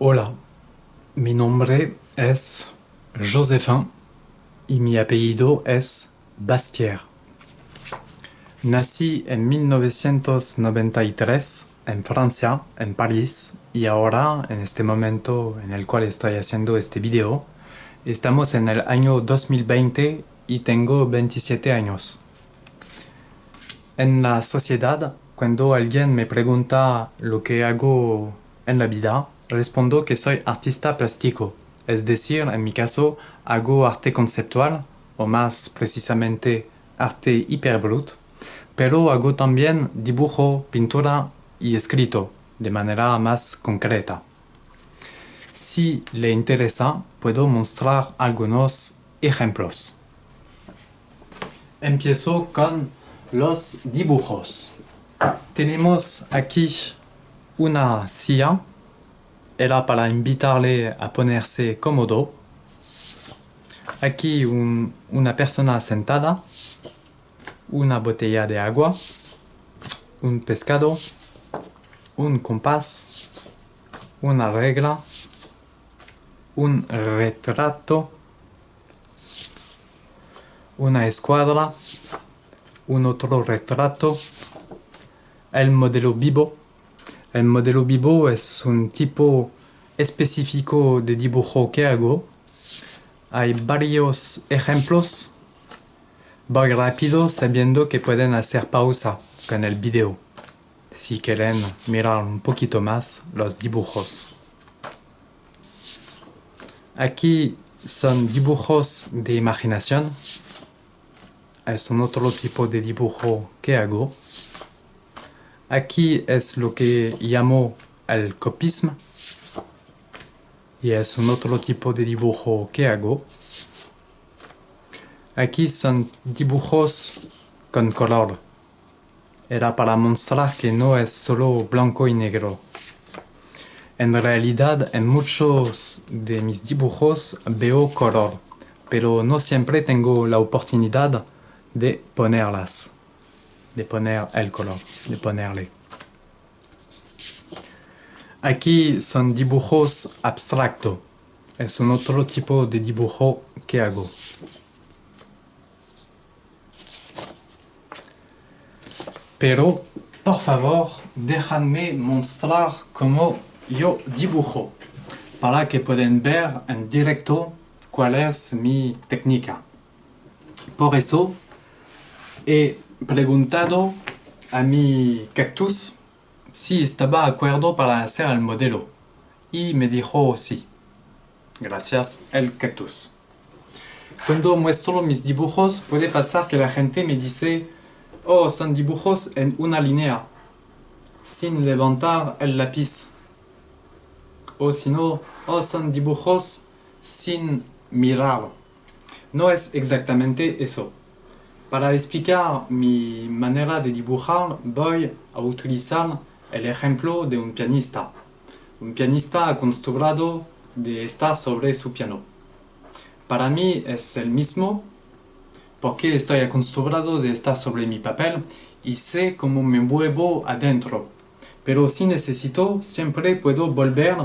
Hola, mi nombre es Joséphin y mi apellido es Bastière. Nací en 1993 en Francia, en París, y ahora, en este momento en el cual estoy haciendo este video, estamos en el año 2020 y tengo 27 años. En la sociedad, cuando alguien me pregunta lo que hago en la vida, respondo que soy artista plástico, es decir, en mi caso, hago arte conceptual, o más precisamente arte hiperbrut, pero hago también dibujo, pintura y escrito, de manera más concreta. Si le interesa, puedo mostrar algunos ejemplos. Empiezo con los dibujos. Tenemos aquí una silla, era para invitarle a ponerse cómodo. Aquí una persona sentada, una botella de agua, un pescado, un compás, una regla, un retrato, una escuadra, un otro retrato, el modelo Bibo. El modelo Bibo es un tipo específico de dibujo que hago. Hay varios ejemplos. Voy rápido sabiendo que pueden hacer pausa con el video si quieren mirar un poquito más los dibujos. Aquí son dibujos de imaginación. Es un otro tipo de dibujo que hago. Aquí es lo que llamo el copismo y es un otro tipo de dibujo que hago. Aquí son dibujos con color. Era para mostrar que no es solo blanco y negro. En realidad, en muchos de mis dibujos veo color, pero no siempre tengo la oportunidad de ponerlas, de poner el color, de ponerle. Aquí son dibujos abstractos. Es un otro tipo de dibujo que hago. Pero, por favor, déjame mostrar cómo yo dibujo, para que puedan ver en directo cuál es mi técnica. Por eso, he preguntado a mi cactus si estaba de acuerdo para hacer el modelo, y me dijo sí. Gracias al cactus. Cuando muestro mis dibujos, puede pasar que la gente me dice: oh, son dibujos en una línea, sin levantar el lápiz. O si no, oh, son dibujos sin mirar. No es exactamente eso. Para explicar mi manera de dibujar, voy a utilizar el ejemplo de un pianista. Un pianista acostumbrado de estar sobre su piano. Para mí es el mismo, porque estoy acostumbrado de estar sobre mi papel y sé cómo me muevo adentro. Pero si necesito, siempre puedo volver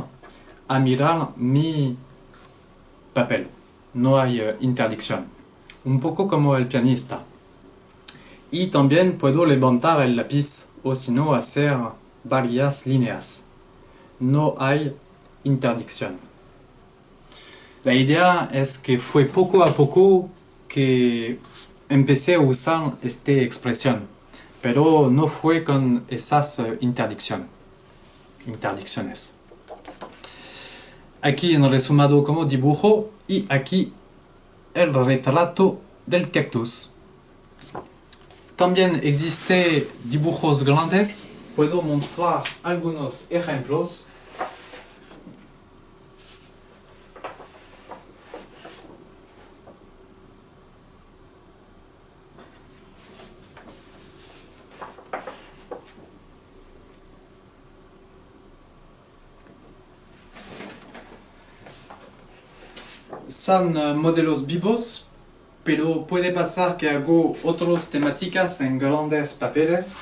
a mirar mi papel. No hay interdicción. Un poco como el pianista. Y también puedo levantar el lápiz o si no hacer varias líneas. No hay interdicción. La idea es que fue poco a poco que empecé a usar esta expresión, pero no fue con esas interdicciones. Aquí en resumado como dibujo y aquí el retrato del cactus. También existen dibujos grandes. Puedo mostrar algunos ejemplos. Son modelos vivos, pero puede pasar que hago otras temáticas en grandes papeles.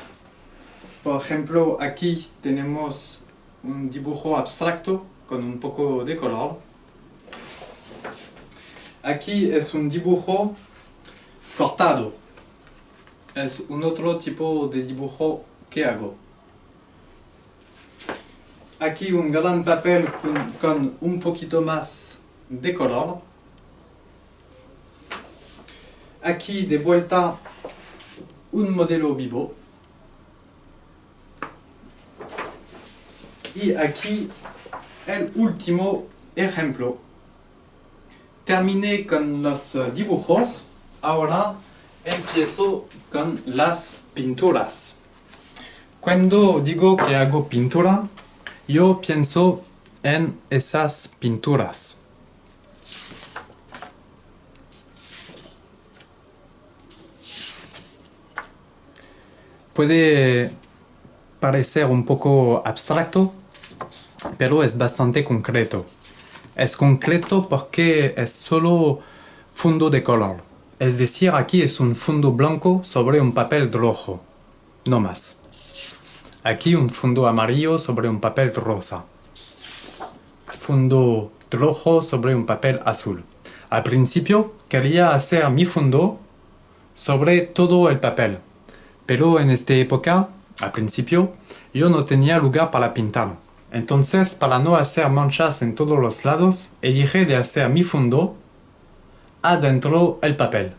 Por ejemplo, aquí tenemos un dibujo abstracto con un poco de color. Aquí es un dibujo cortado. Es un otro tipo de dibujo que hago. Aquí un gran papel con un poquito más de color. Aquí de vuelta un modelo vivo. Y aquí el último ejemplo. Terminé con los dibujos. Ahora empiezo con las pinturas. Cuando digo que hago pintura, yo pienso en esas pinturas. Puede parecer un poco abstracto, pero es bastante concreto. Es concreto porque es solo fondo de color. Es decir, aquí es un fondo blanco sobre un papel rojo, no más. Aquí un fondo amarillo sobre un papel rosa. Fondo rojo sobre un papel azul. Al principio quería hacer mi fondo sobre todo el papel, pero en esta época, al principio, yo no tenía lugar para pintar. Entonces, para no hacer manchas en todos los lados, elegí de hacer mi fondo adentro el papel.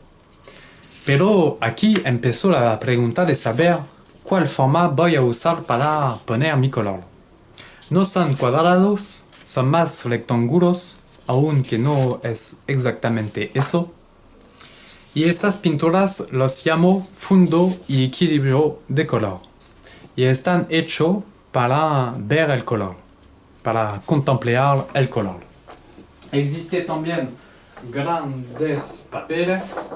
Pero aquí empezó la pregunta de saber cuál forma voy a usar para poner mi color. No son cuadrados, son más rectángulos, aunque no es exactamente eso. Y esas pinturas los llamo fondo y equilibrio de color. Y están hechos para ver el color, para contemplar el color. Existen también grandes papeles.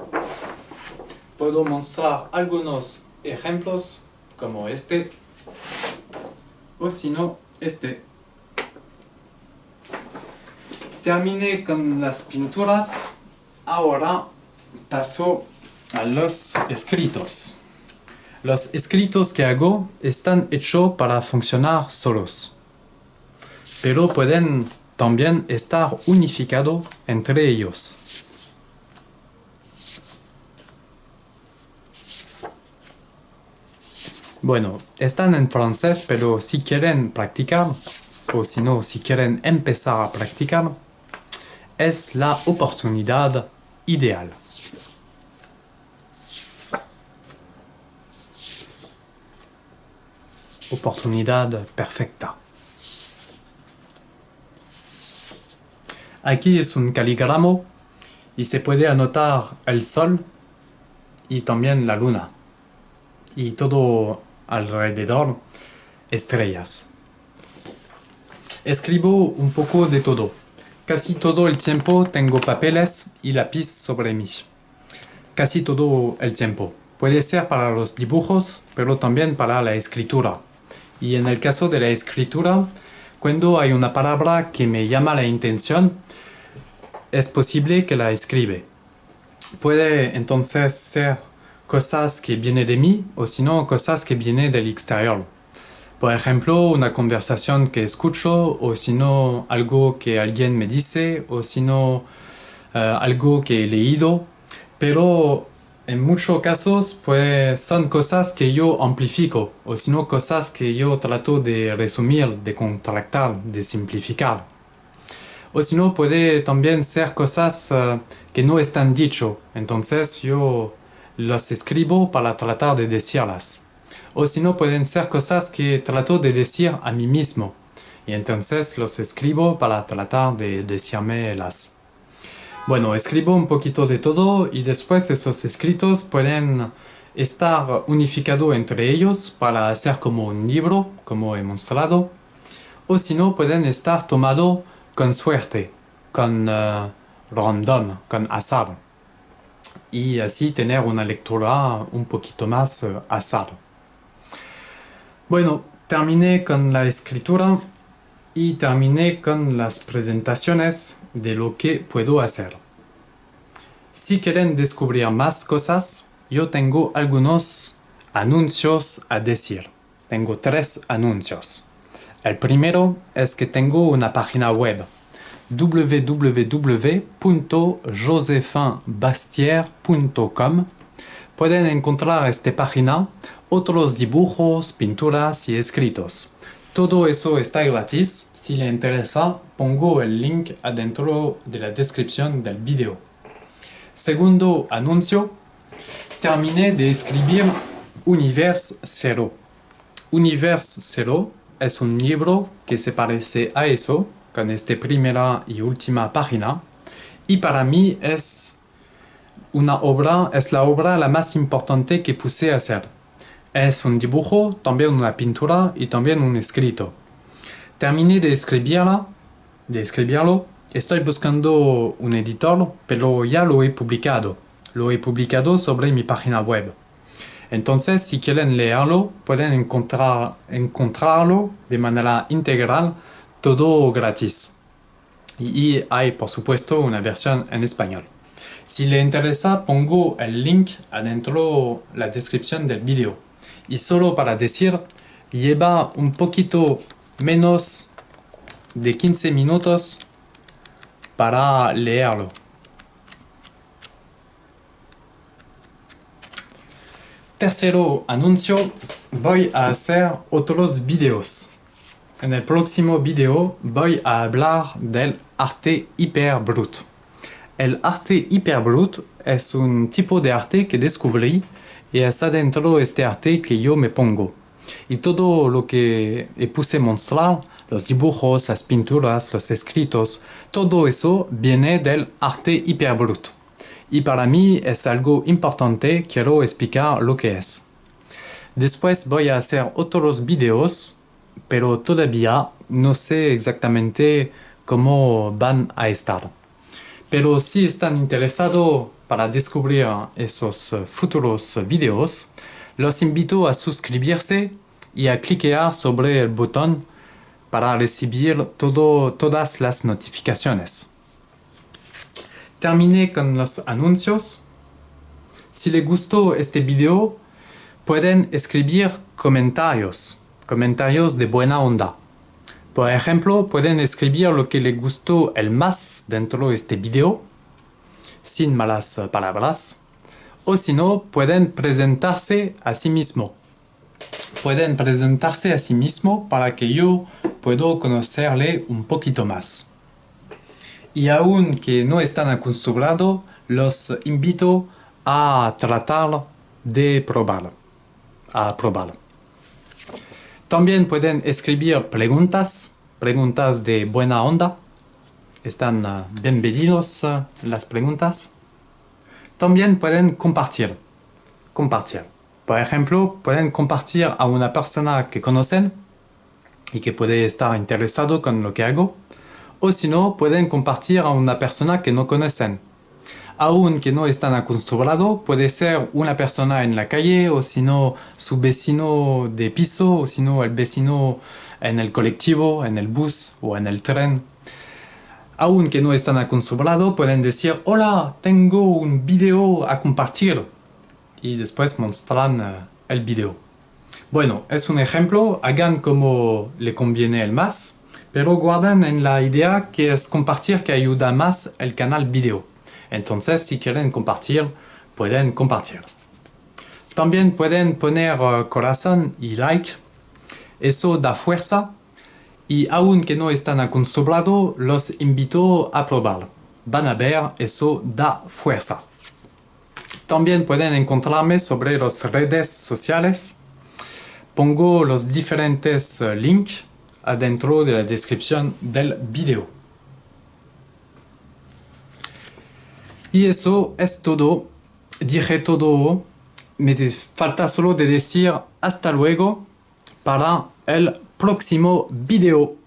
Puedo mostrar algunos ejemplos como este, o si no, este. Terminé con las pinturas, ahora paso a los escritos. Los escritos que hago están hechos para funcionar solos, pero pueden también estar unificados entre ellos. Bueno, están en francés, pero si quieren practicar, o si no, si quieren empezar a practicar, es la oportunidad ideal. Oportunidad perfecta. Aquí es un caligramo y se puede anotar el sol y también la luna y todo alrededor estrellas. Escribo un poco de todo. Casi todo el tiempo tengo papeles y lápiz sobre mí. Casi todo el tiempo. Puede ser para los dibujos, pero también para la escritura. Y en el caso de la escritura, cuando hay una palabra que me llama la atención, es posible que la escribe. Puede entonces ser cosas que vienen de mí o si no cosas que vienen del exterior. Por ejemplo, una conversación que escucho o si no algo que alguien me dice o si no algo que he leído. Pero en muchos casos pues son cosas que yo amplifico o si no cosas que yo trato de resumir, de contractar, de simplificar. O si no puede también ser cosas que no están dicho, entonces yo las escribo para tratar de decirlas. O si no pueden ser cosas que trato de decir a mí mismo y entonces los escribo para tratar de decírmelas. Bueno, escribo un poquito de todo y después esos escritos pueden estar unificados entre ellos para hacer como un libro, como he mostrado, o si no pueden estar tomados con suerte, con random, con azar, y así tener una lectura un poquito más azar. Bueno, terminé con la escritura y terminé con las presentaciones de lo que puedo hacer. Si quieren descubrir más cosas, yo tengo algunos anuncios a decir. Tengo 3 anuncios. El primero es que tengo una página web www.josephinbastier.com. Pueden encontrar esta página otros dibujos, pinturas y escritos. Todo eso está gratis. Si le interesa, pongo el link adentro de la descripción del video. Segundo anuncio, terminé de escribir Univers Zero. Univers Zero es un libro que se parece a eso, con esta primera y última página, y para mí es la obra la más importante que puse a hacer. Es un dibujo, también una pintura y también un escrito. Terminé de escribirlo. Estoy buscando un editor, pero ya lo he publicado. Lo he publicado sobre mi página web. Entonces, si quieren leerlo, pueden encontrarlo de manera integral, todo gratis. Y hay, por supuesto, una versión en español. Si le interesa, pongo el link adentro de la descripción del video. Y solo para decir, lleva un poquito menos de 15 minutos para leerlo. Tercero anuncio, voy a hacer otros videos. En el próximo video voy a hablar del arte hiperbrut. El arte hiperbrut es un tipo de arte que descubrí y es adentro de este arte que yo me pongo. Y todo lo que puse a mostrar, los dibujos, las pinturas, los escritos, todo eso viene del arte hiperbrut. Y para mí es algo importante, quiero explicar lo que es. Después voy a hacer otros videos, pero todavía no sé exactamente cómo van a estar. Pero si están interesados para descubrir esos futuros videos, los invito a suscribirse y a clicar sobre el botón para recibir todas las notificaciones. Terminé con los anuncios. Si les gustó este video, pueden escribir comentarios de buena onda. Por ejemplo, pueden escribir lo que les gustó el más dentro de este video, sin malas palabras. O si no, pueden presentarse a sí mismo. Pueden presentarse a sí mismo para que yo pueda conocerle un poquito más. Y aunque no están acostumbrados, los invito a tratar de probarlo. También pueden escribir preguntas de buena onda. Están bienvenidos las preguntas. También pueden compartir. Por ejemplo, pueden compartir a una persona que conocen y que puede estar interesado con lo que hago. O si no, pueden compartir a una persona que no conocen. Aunque no están acostumbrados, puede ser una persona en la calle, o si no, su vecino de piso, o si no, el vecino en el colectivo, en el bus o en el tren. Aunque no están acostumbrados, pueden decir, hola, tengo un video a compartir. Y después mostrarán el video. Bueno, es un ejemplo, hagan como le conviene el más. Pero guarden en la idea que es compartir que ayuda más el canal video. Entonces, si quieren compartir, pueden compartir. También pueden poner corazón y like. Eso da fuerza. Y aunque no están acostumbrados, los invito a probar. Van a ver, eso da fuerza. También pueden encontrarme sobre las redes sociales. Pongo los diferentes links adentro de la descripción del video. Y eso es todo. Dije todo. Me falta solo de decir hasta luego para el próximo video.